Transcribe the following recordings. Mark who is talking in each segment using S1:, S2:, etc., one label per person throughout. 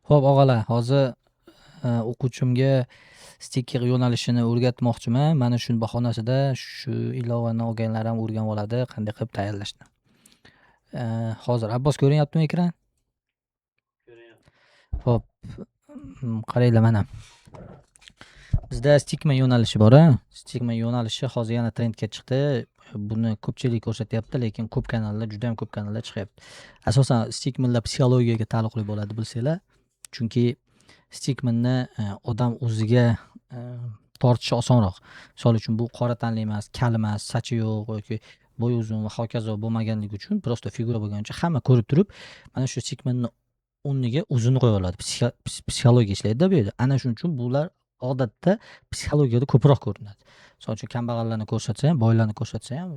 S1: Xo'p, og'alar, hozir o'quvchimga stiker yo'nalishini o'rgatmoqchiman. Mana shu bahonasida shu ilovani olganlar ham o'rganib oladi, qanday qilib tayyorlashni. Hozir Abbos ko'rinyaptimi ekran? Xo'p, qaranglar mana. Bizda stigma yo'nalishi bor-a? Stigma yo'nalishi hozir yana trendga chiqdi. Buni ko'pchilik ko'rsatyapti, lekin ko'p kanallar, juda ham ko'p kanallar chiqyapti. Asosan stigmalar psixologiyaga taalluqli bo'ladi, bilsanglar. Chunki stigmani odam o'ziga tortishi osonroq. Misol uchun bu qora tanli emas, kal emas, sachi yo'q yoki bo'y uzun va hokazo bo'lmaganligi uchun, prosta figura bo'lgani uchun hamma ko'rib turib, mana shu stigmani o'rniga o'zini qo'ya oladi. Psixologiya ishlaydi-da bu yerda. Ana shuning uchun bular odatda psixologiyada ko'proq ko'rinadi. Misol uchun kambag'allarni ko'rsatsa ham, boylarni ko'rsatsa ham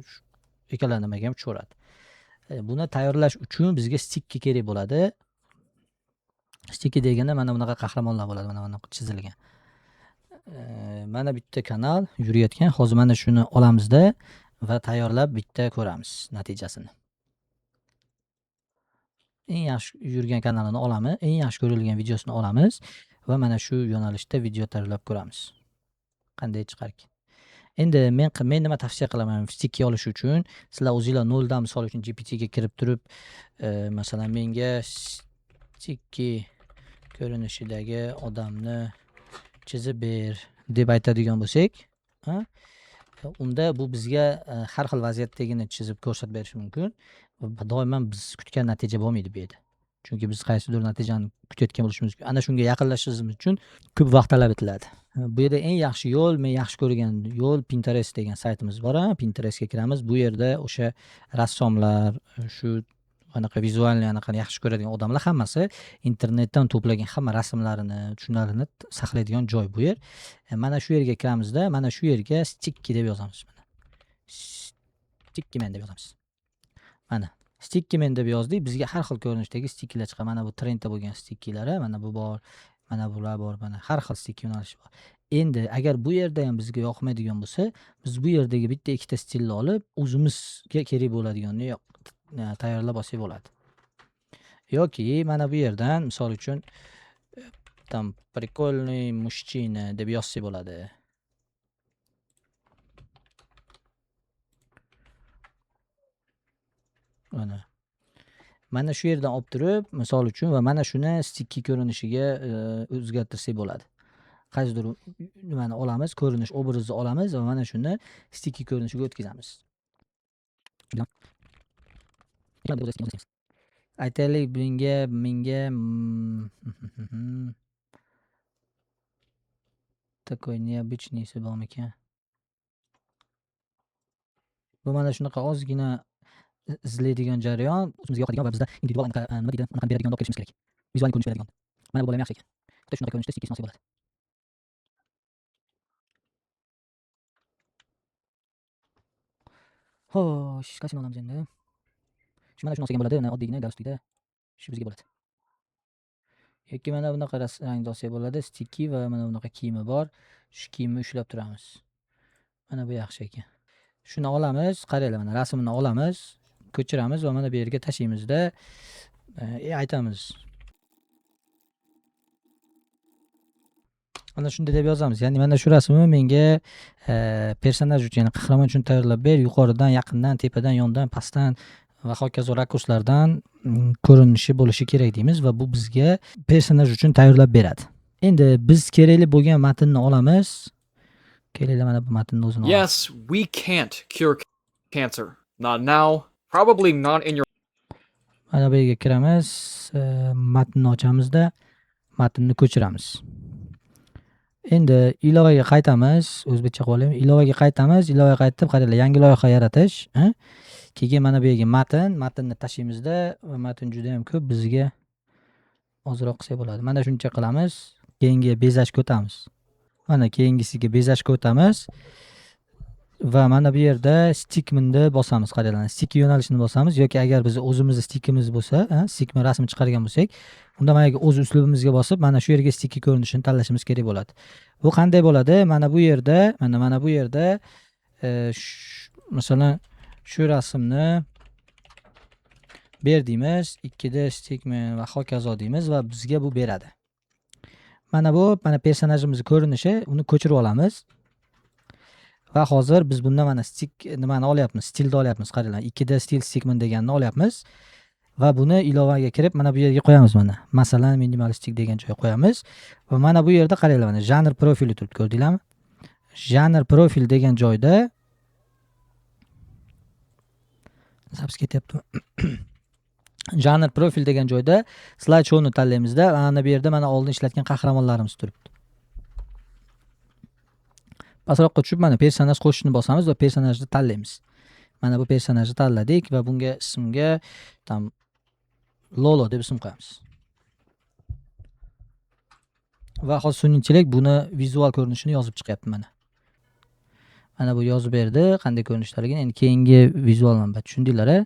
S1: ikkalari nimaga ham tushaveradi. Buni tayyorlash uchun bizga stikki kerak bo'ladi. Stikki deganda mana bunaqa qahramonlar bo'ladi, mana bunaqa chizilgan. Mana bitta kanal yurayotgan. Hozir mana shuni olamizda va tayyorlab bitta ko'ramiz natijasini. Eng yaxshi yurgan kanalini olamiz, eng yaxshi ko'rilgan videosini olamiz va mana shu yo'nalishda video tayyorlab ko'ramiz. Qanday chiqarki. Endi men nima tavsiya qilaman stikki olish uchun? Sizlar o'zingizlar noldan misol uchun GPT ga kirib turib, masalan menga stikki ko'rinishidagi odamni chizib ber deb aytadigan bo'lsak, unda bu bizga har xil vaziyatdagini chizib ko'rsatib berishi mumkin. Doimo biz kutgan natija bo'lmaydi bu yerda. Chunki biz qaysidir natijani kutayotgan bo'lishimiz mumkin. Ana shunga yaqinlashishimiz uchun ko'p vaqt talab etiladi. Bu yerda eng yaxshi yo'l, men yaxshi ko'rgan yo'l Pinterest degan saytimiz bor. Pinterestga kiramiz. Bu yerda o'sha rassomlar, shu anaqa vizualni anaqani yaxshi ko'radigan odamlar hammasi internetdan to'plagan hamma rasmlarini, tushunlarini saqlaydigan joy bu yer. Mana shu yerga kiramizda, mana shu yerga stikki deb yozamiz mana. Stikkiman deb yozamiz. Mana stikkiman deb yozdik. Bizga har xil ko'rinishdagi stikkilar chiqadi. Mana bu trendda bo'lgan stikkilar, mana bu bor, mana bular bor, mana har xil stikki yo'nalishi bor. Endi agar bu yerda ham bizga yoqmaydigan bo'lsa, biz bu yerdagi bitta ikkita stilni olib, o'zimizga kerak bo'ladiganni tayyorlab olsak bo'ladi. Yoki mana bu yerdan misol uchun tam прикольный мужчина deb yozsak bo'ladi. Mana shu yerdan olib turib, misol uchun va mana shuni stikki ko'rinishiga o'zgartirsak bo'ladi. Qaysidir nimani olamiz, ko'rinish obrazni olamiz va mana shuni stikki ko'rinishiga o'tkazamiz. Aytaylik, menga такой необычныйsi bormikan? Bu mana shunaqa ozgina izlaydigan jarayon o'zimizga yoqadigan va bizda individual nima deydi, uni beradigan olib kelishimiz kerak. Vizual ko'rinish beradigan. Mana bu bo'la yaxshi ekan. Xuddi shunaqa ko'rinishda stikki olsa bo'ladi. Xo'sh, qaysini olamiz endi? Mana shuni olsak bo'ladi, mana oddiygina galstukda. Shu bizga bo'ladi. Yoki mana bunaqa rangda olsak bo'ladi, stikki va mana bunaqa kiyimi bor. Shu kiyimni ushlab turamiz. Mana bu yaxshi ekan. Shuni olamiz, qaranglar mana rasmini olamiz, ko'chiramiz va mana bu yerga tashlaymizda aytamiz. Mana shunday deb yozamiz. Ya'ni mana shu rasmni menga personaj uchun, ya'ni qahramon uchun tayyorlab ber. Yuqoridan, yaqindan, tepadan, yondan, pastdan va hokazo rakurslardan ko'rinishi bo'lishi kerak deymiz va bu bizga personaj uchun tayyorlab beradi. Endi biz kerakli bo'lgan matnni olamiz. Kerakli mana bu matnni o'zini olamiz.
S2: Yes, we can't cure cancer. Not now, probably not in your
S1: Mana bu yerga kiramiz, matnni ochamiz-da, matnni ko'chiramiz. Endi ilovaga qaytamiz, o'zbekcha qilib olaymi? Ilovaga qaytamiz, ilovaga qaytib, qaranglar, yangi loyiha yaratish, keyin mana bu yerga matnni tashlaymizda va matn juda ham ko'p, bizga ozroq qilsak bo'ladi. Mana shuncha qilamiz, keyingi bezashga o'tamiz. Mana keyingisiga bezashga o'tamiz va mana bu yerda stikmni bosamiz, qaranglar. Stikki yo'nalishini bosamiz yoki agar biz o'zimizning stikkimiz bo'lsa, stikmi rasmi chiqargan bo'lsak, unda mana o'z uslubimizga bosib, mana shu yerga stikki ko'rinishini tanlashimiz kerak bo'ladi. Bu qanday bo'ladi? Mana bu yerda, masalan, shu rasmni ber deymiz, 2 da stikmi va hokazo deymiz va bizga bu beradi. Mana bu personajimiz ko'rinishi, uni ko'chirib olamiz. Va hozir biz bunda mana stick nimani olyapmiz, stilni olyapmiz. Qaranglar, 2 da stil stickman deganini olyapmiz. Va buni ilovaga kirib mana bu yerga qo'yamiz mana. Masalan, minimalistik degan joyga qo'yamiz. Va mana bu yerda qaranglar, mana janr profili turibdi, ko'rdinglarmi? Janr profil degan joyda zaps ketyapti. Janr profil degan joyda slide showni tanlaymizda, mana bu yerda mana oldin ishlatgan qahramonlarimiz turibdi. Pastroqqa tushib mana personaj qo'shishni bosamiz va personajni tanlaymiz. Mana bu personajni tanladik va bunga ismga tam Lolo deb ism qo'yamiz. Va hozir sun'iy buni vizual ko'rinishini yozib chiqyapti mana. Mana bu yozib berdi, qanday ko'rinishdaligini. Endi keyingi vizual manba tushundinglar-a?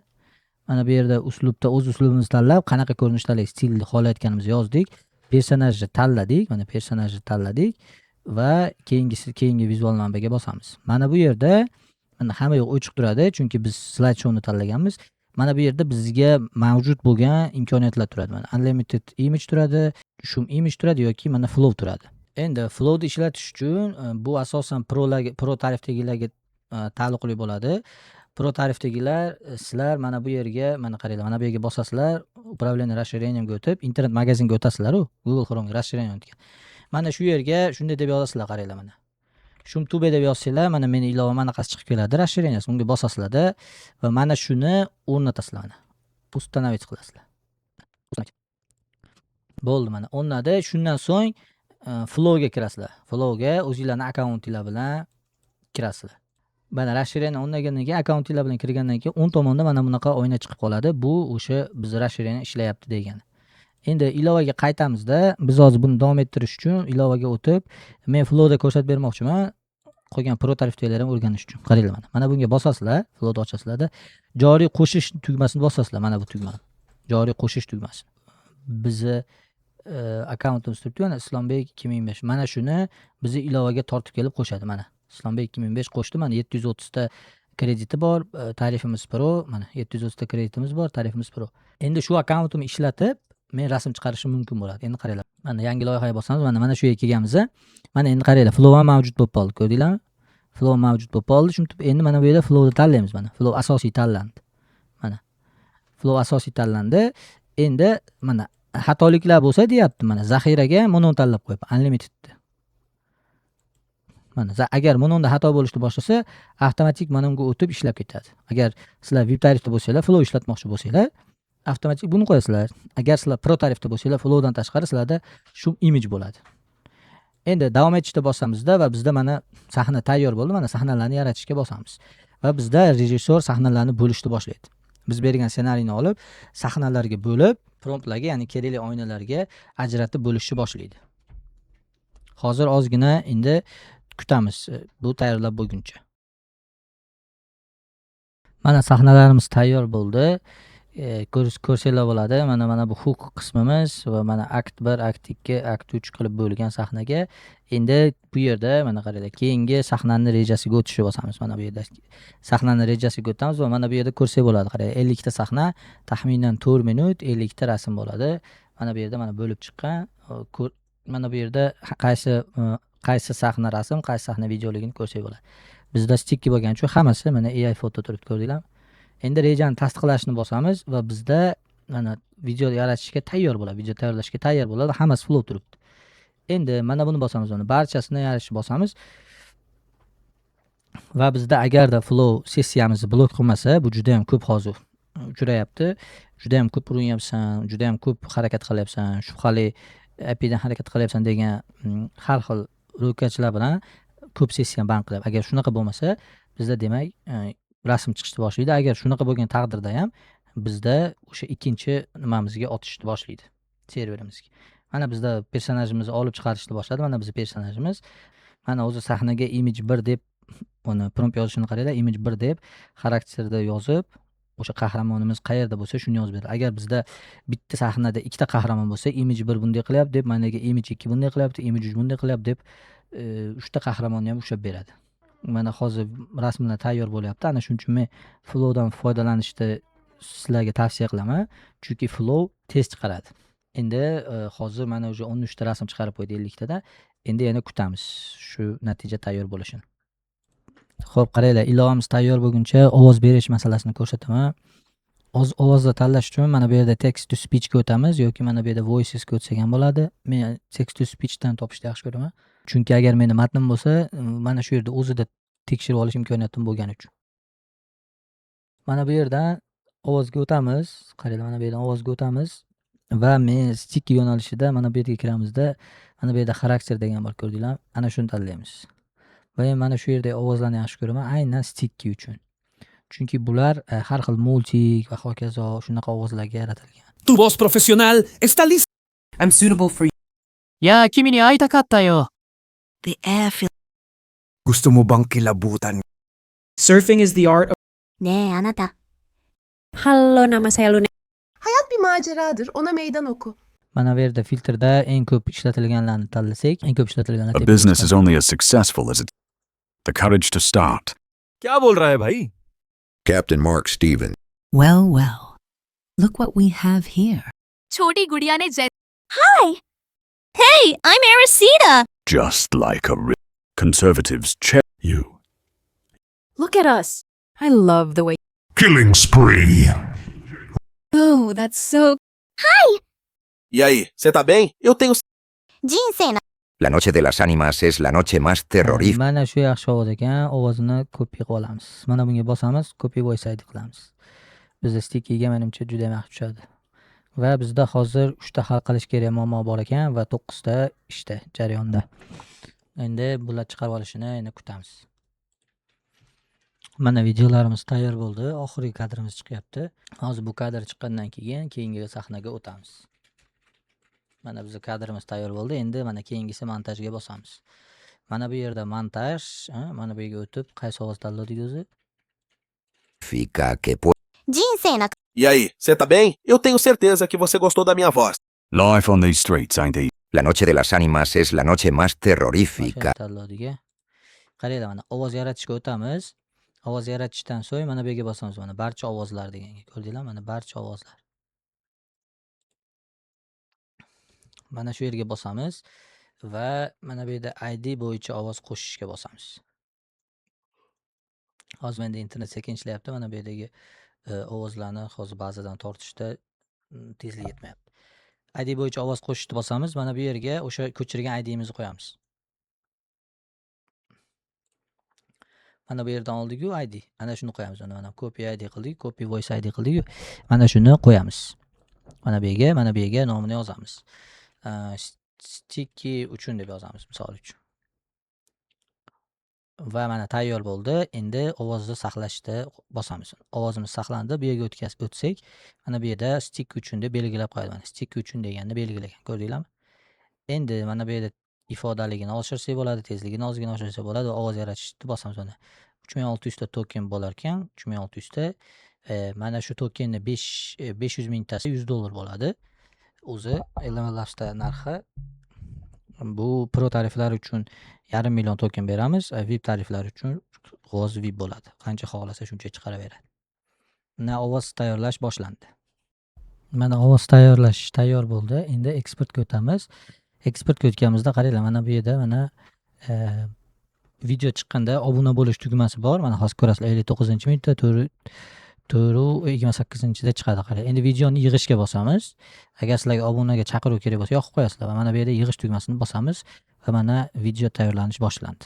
S1: Mana bu yerda uslubda o'z uslubimizni tanlab, qanaqa ko'rinishdagi stilni xohlayotganimizni yozdik. Personajni tanladik, mana personajni tanladik va keyingi vizual manbaga bosamiz. Mana bu yerda mana hamma yoq ochiq turadi, chunki biz slide showni tanlaganmiz. Mana bu yerda bizga mavjud bo'lgan imkoniyatlar turadi. Mana unlimited image turadi, shum image turadi yoki mana flow turadi. Endi flowni ishlatish uchun bu asosan pro tarifdagilarga taalluqli bo'ladi. Pro tarifdagilar sizlar mana bu yerga, mana qaranglar, mana bu yerga bosasizlar, управление расширениемga o'tib, internet magazinga o'tasizlar-ku, Google Chrome'ga расширение o'tgan. Mana shu yerga shunday deb yozasizlar, qaranglar mana. Shum tube deb yozsanglar, mana meni ilova manaqasi chiqib keladi, расширенияsi. Unga bosasizlar-da va mana shuni o'rnatasizlar mana. Установить qilasizlar. Bo'ldi mana. O'rnadi. Shundan so'ng flowga kirasizlar. Flowga o'zingizlarning akkauntinglar bilan kirasizlar. Mana расширение o'rnagandan keyin akkauntinglar bilan kirgandan keyin o'ng tomonda mana bunaqa oyna chiqib qoladi. Bu o'sha biz расширение ishlayapti degani. Endi ilovaga qaytamizda, biz hozir buni davom ettirish uchun ilovaga o'tib, men flowda ko'rsatib bermoqchiman. Qolgan pro tarifdagilar ham o'rganish uchun. Qaranglar mana. Mana bunga bosasizlar, flowda ochasizlar-da, joriy qo'shish tugmasini bosasizlar. Mana bu tugmani. Joriy qo'shish tugmasi. Bizni akkauntimiz turibdi, mana Islombek 2025. Mana shuni bizni ilovaga tortib kelib qo'shadi mana. Islombek 2025 qo'shdi. Mana 730 ta krediti bor, tarifimiz pro. Mana 730 ta kreditimiz bor, tarifimiz pro. Endi shu akkauntimni ishlatib men rasm chiqarishim mumkin bo'ladi. Endi qaranglar. Mana yangi loyihaga bosamiz. Mana shu yerga kelganmiz. Mana endi qaranglar, flow ham mavjud bo'lib qoldi. Ko'rdinglarmi? Flow mavjud bo'lib qoldi. Shunday endi mana bu yerda flowni tanlaymiz mana. Flow asosiy tanlandi. Mana. Flow asosiy tanlandi. Endi mana xatoliklar bo'lsa deyapti mana. Zaxiraga monon tanlab qo'yib, unlimitedni. Mana agar mononda xato bo'lishni boshlasa, avtomatik mana unga o'tib ishlab ketadi. Agar sizlar VIP tarifda bo'lsanglar, flow ishlatmoqchi bo'lsanglar, avtomatik buni qo'yasizlar. Agar sizlar pro tarifda bo'lsanglar, flowdan tashqari sizlarda shu image bo'ladi. Endi davom etishda bosamizda va bizda mana sahna tayyor bo'ldi. Mana sahnalarni yaratishga bosamiz. Va bizda rejissor sahnalarni bo'lishni boshlaydi. Biz bergan ssenariyni olib, sahnalarga bo'lib, promptlarga, ya'ni kerakli oynalarga ajratib bo'lishni boshlaydi. Hozir ozgina endi kutamiz bu tayyorlab bo'lguncha. Mana sahnalarimiz tayyor bo'ldi. Ko'rsanglar bo'ladi. Mana bu hook qismimiz va mana akt 1, akt 2, akt 3 qilib bo'lgan sahnaga endi bu yerda mana qaranglar, keyingi sahnani rejasiga o'tishni bosamiz. Mana bu yerda sahnani rejasiga o'tamiz va mana bu yerda ko'rsak bo'ladi. Qarang, 50 ta sahna, taxminan 4 minut 50 ta rasm bo'ladi. Mana bu yerda mana bo'lib chiqqan. Mana bu yerda qaysi sahna rasm, qaysi sahna videoligini ko'rsak bo'ladi. Bizda stick bo'lgani uchun hammasi mana AI foto turibdi, ko'rdinglarmi? Endi rejani tasdiqlashni bosamiz va bizda mana video yaratishga tayyor bo'ladi, video tayyorlashga tayyor bo'ladi, hammasi flow turibdi. Endi mana buni bosamiz, uni barchasini yaratishni bosamiz. Va bizda agarda flow sessiyamizni blok qilmasa, bu juda ham ko'p hozir uchrayapti. Juda ham ko'p urinyapsan, juda ham ko'p harakat qilyapsan, shubhali APIdan harakat qilyapsan degan har xil ro'yxatchilar bilan ko'p sessiyani ban qilyapti. Agar shunaqa bo'lmasa, bizda demak rasm chiqishni boshlaydi. Agar shunaqa bo'lgan taqdirda ham bizda o'sha ikkinchi nimamizga otishni boshlaydi, serverimizga. Mana bizda personajimizni olib chiqarishni boshladi. Mana bizning personajimiz. Mana o'zi sahnaga image 1 deb uni prompt yozishini qaranglar, image 1 deb xarakterda yozib, o'sha qahramonimiz qayerda bo'lsa shuni yozib beradi. Agar bizda bitta sahnada ikkita qahramon bo'lsa, image 1 bunday qilyapti deb, managa image 2 bunday qilyapti, image 3 bunday qilyapti deb 3 ta qahramonni ham ushlab beradi. Mana hozir rasmlar tayyor bo'lyapti. Ana shuning uchun men flowdan foydalanishni sizlarga tavsiya qilaman. Chunki flow tez chiqaradi. Endi hozir mana o'sha 13 ta rasm chiqarib qo'ydi 50 tada. Endi yana kutamiz shu natija tayyor bo'lishini. Xo'p, qaranglar, ilovamiz tayyor bo'lguncha ovoz berish masalasini ko'rsataman. Ovozni tanlash uchun mana bu yerda text to speech ga o'tamiz yoki mana bu yerda voices ga o'tsak ham bo'ladi. Men text to speech dan topishni yaxshi ko'raman. Chunki agar meni matnim bo'lsa, mana shu yerda o'zida tekshirib olish imkoniyatim bo'lgani uchun. Mana bu yerdan ovozga o'tamiz. Qaranglar, mana bu yerdan ovozga o'tamiz va men stick yo'nalishida mana bu yerga kiramizda, mana bu yerda xarakter degan bor, ko'rdinglarmi? Ana shuni tanlaymiz. Va men mana shu yerdagi ovozlarni yaxshi ko'raman, aynan stick uchun. Chunki bular har xil multik va hokazo shunaqa ovozlarga yaratilgan.
S3: Tu voz profesional está lista.
S4: I'm suitable for you.
S5: いやー、君に会いたかったよ。
S6: The air feels...
S3: Gusto mo bang kilabutan?
S4: Surfing is the art of...
S6: ねえ、あなた。
S7: Hello, nama saya Luna.
S8: Hayat bir maceradır. Ona meydan oku.
S1: Mana bu yerda filtrda eng ko'p ishlatilganlarni tanlasak, eng ko'p ishlatilganlar.
S9: A business is only as successful as the courage to start.
S3: क्या बोल रहा है भाई?
S10: Captain Mark Stevens.
S6: Well, well. Look what we have here.
S7: छोटी गुड़िया ने जैसे
S6: Hi! Hey, I'm Aracita!
S9: Just like a conservatives check you.
S7: Look at us. I love the way.
S10: Killing spree.
S7: Oh, that's so.
S3: E aí, você tá bem? Eu tenho
S6: 人生な
S10: La noche de las ánimas es la noche más terrorífica.
S1: Mana shu yaxshi ovoz ekan, ovozini copy qilib olamiz. Mana bunga bosamiz, copy voice ID qilamiz. Bizda stickiga menimcha juda ham yaxshi tushadi. Va bizda hozir 3 ta hal qilish kerak muammo bor ekan va 9 ta ishda jarayonda. Endi bular chiqarib olishini endi kutamiz. Mana videolarimiz tayyor bo'ldi. Oxirgi kadrimiz chiqyapti. Hozir bu kadr chiqqandan keyin keyingi sahnaga o'tamiz. Mana bizning kadrimiz tayyor bo'ldi. Endi mana keyingisi montajga bosamiz. Mana bu yerda montaj, mana bu yerga o'tib, qaysi ovoz tanladik o'zi?
S10: Que puede
S6: 人生な
S3: E aí, você tá bem? Eu tenho certeza que você gostou da minha voz.
S9: Life on these streets ain't easy.
S10: La noche de las ánimas es la noche más terrorífica.
S1: Tanladik. Qaranglar, mana ovoz yaratishga o'tamiz. Ovoz yaratishdan so'ng mana bu yerga bosamiz. Mana barcha ovozlar deganga. Ko'rdinglar? Mana barcha ovozlar. Mana shu yerga bosamiz va mana bu yerda ID bo'yicha ovoz qo'shishga bosamiz. Hozir menda internet sekin ishlayapti. Mana bu yerdagi ovozlarni hozir ba'zidan tortishda tezlik yetmayapti. ID bo'yicha ovoz qo'shishni bosamiz. Mana bu yerga o'sha ko'chirgan ID'mizni qo'yamiz. Mana bu yerdan oldik-ku ID. Ana shuni qo'yamiz. Mana copy ID qildik, copy voice ID qildik. Mana shuni qo'yamiz. Mana bu yerga nomini yozamiz. Sticky uchun deb yozamiz, misol uchun. Va mana tayyor bo'ldi. Endi ovozni saqlashda bosamiz. Ovozimiz saqlandi. Bu yerga o'tsak, mana bu yerda stick uchun deb belgilab qo'yadi. Mana stick uchun deganni belgilagan. Ko'rdinglarmi? Endi mana bu yerda ifodaligini oshirsak bo'ladi, tezligini ozgina oshirsak bo'ladi va ovoz yaratishni bosamiz. Mana 3600 ta token bo'lar ekan, 3600 ta. Mana shu tokenni 500 mingtasi $100 bo'ladi. O'zi Elementor Labs'da narxi bu pro tariflar uchun 500 million token beramiz, VIP tariflar uchun g'oz VIP bo'ladi. Qancha xohlasa shuncha chiqaraveradi. Mana ovoz tayyorlash boshlandi. Mana ovoz tayyorlash tayyor bo'ldi. Endi eksportga o'tamiz. Eksportga o'tganimizda qaranglar, mana bu yerda mana video chiqqanda obuna bo'lish tugmasi bor. Mana hozir ko'rasizlar 59-minutda 4:28-da chiqadi. Qarang. Endi videoni yig'ishga bosamiz. Agar sizlarga obunaga chaqiruv kerak bo'lsa, yoqib qo'yasizlar va mana bu yerda yig'ish tugmasini bosamiz va mana video tayyorlanish boshlandi.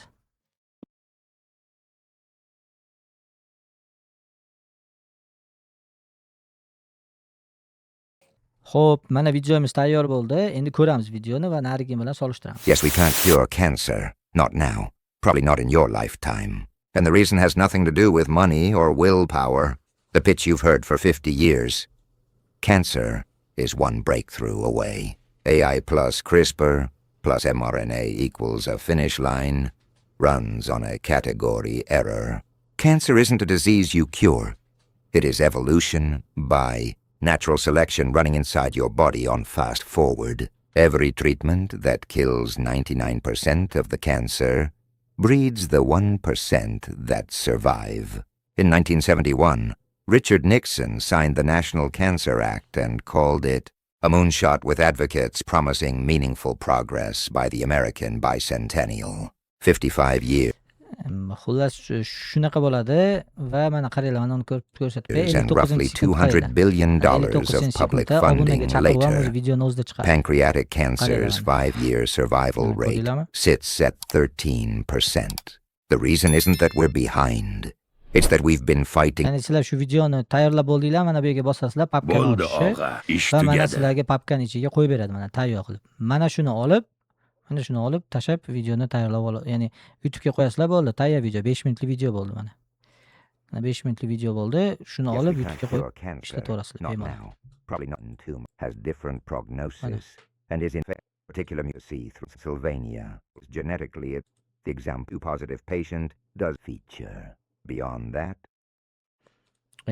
S1: Xo'p, mana videomiz tayyor bo'ldi. Endi ko'ramiz videoni va narigi bilan solishtiramiz.
S10: Yes, we can't cure cancer. Not now. Probably not in your lifetime. And the reason has nothing to do with money or willpower. The pitch you've heard for 50 years. Cancer is one breakthrough away. AI plus CRISPR plus mRNA equals a finish line. Runs on a category error. Cancer isn't a disease you cure. It is evolution by natural selection running inside your body on fast forward. Every treatment that kills 99% of the cancer breeds the 1% that survive. In 1971, Richard Nixon signed the National Cancer Act and called it A moonshot with advocates promising meaningful progress by the American bicentennial. 55 years
S1: Xullas shunaqa bo'ladi va mana qaranglar, mana uni ko'rsatib
S10: and roughly $200 billion of public funding later.
S1: videoni o'zida chiqadi.
S10: Pancreatic cancer's 5-year survival rate sits at 13%. The reason isn't that we're behind. It's that we've been fighting.
S1: Ya'ni sizlar shu videoni tayyorlab bo'ldinglar, mana bu yerga bosasizlar, papkani ochishi va mana sizlarga papkani ichiga qo'yib beradi, mana tayyor qilib. Mana shuni olib tashab videoni tayyorlab oladi. Ya'ni YouTube'ga qo'yasizlar, bo'ldi, tayyor video, 5 minutlik video bo'ldi mana. Mana 5 minutlik video bo'ldi. Shuni olib YouTube'ga qo'yib ishlataverasizlar
S10: Not
S1: bemalol.
S10: now. Probably not in too much. Has different prognosis and is in particular you see through Sylvania. Genetically, the example positive patient does feature. Beyond that,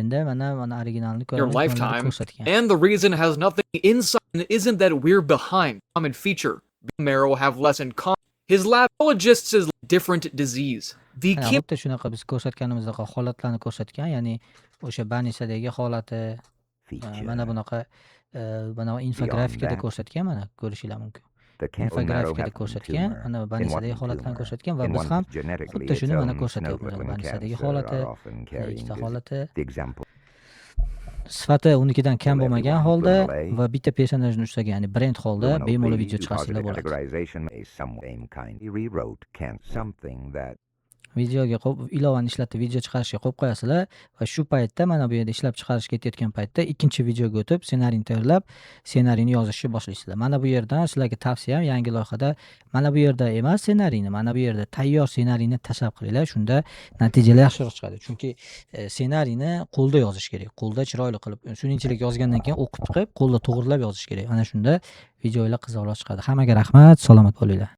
S1: Endi mana originalni
S2: Your
S1: ko'ramiz.
S2: lifetime,
S1: ko'rsatgan.
S2: and the reason has nothing inside isn't that we're behind. Common feature. Bone marrow have less in common. His labologist says different disease. The
S1: Mana
S2: kim
S1: xuddi shunaqa biz ko'rsatganimizdek holatlarni ko'rsatgan, ya'ni o'sha Banisadagi holati,
S10: feature.
S1: mana bunaqa mana infografikada
S10: that,
S1: ko'rsatgan, mana ko'rishinglar mumkin.
S10: The cancer marrow
S1: Infografikada
S10: have
S1: ko'rsatgan,
S10: tumor.
S1: mana
S10: In
S1: Banisadagi
S10: one
S1: holatlarni
S10: tumor.
S1: ko'rsatgan va
S10: In
S1: biz
S10: one
S1: ham
S10: genetically
S1: xuddi shuni
S10: its
S1: mana
S10: own
S1: ko'rsatyapmiz.
S10: snowflake
S1: Banisadagi
S10: cancer
S1: holati,
S10: are often carrying
S1: ikkita
S10: this.
S1: holati
S10: The example
S1: sifati unikidan kam
S10: Well,
S1: bo'lmagan
S10: everyone
S1: holda
S10: will play.
S1: va bitta personajni ushlagan, ya'ni brend holda
S10: luminal
S1: bemalol
S10: B
S1: video chiqarsanglar
S10: positive
S1: bo'ladi.
S10: categorization is some same kind. He rewrote something that
S1: Videoga ilovani ishlatib video chiqarishga qo'yib qo'yasizlar va shu paytda mana bu yerda ishlab chiqarish ketayotgan paytda ikkinchi videoga o'tib ssenariyni tayyorlab, ssenariyni yozishni boshlaysizlar. Mana bu yerdan sizlarga tavsiyam yangi loyihada mana bu yerda emas ssenariyni, mana bu yerda tayyor ssenariyni tashlab qilinglar, shunda natijalar yaxshiroq chiqadi. Chunki ssenariyni qo'lda yozish kerak. Qo'lda chiroyli qilib, shuningchalik yozgandan keyin o'qib chiqib, qo'lda to'g'rilab yozish kerak. Ana shunda videolar qiziqroq chiqadi. Hammaga rahmat, salomat bo'linglar.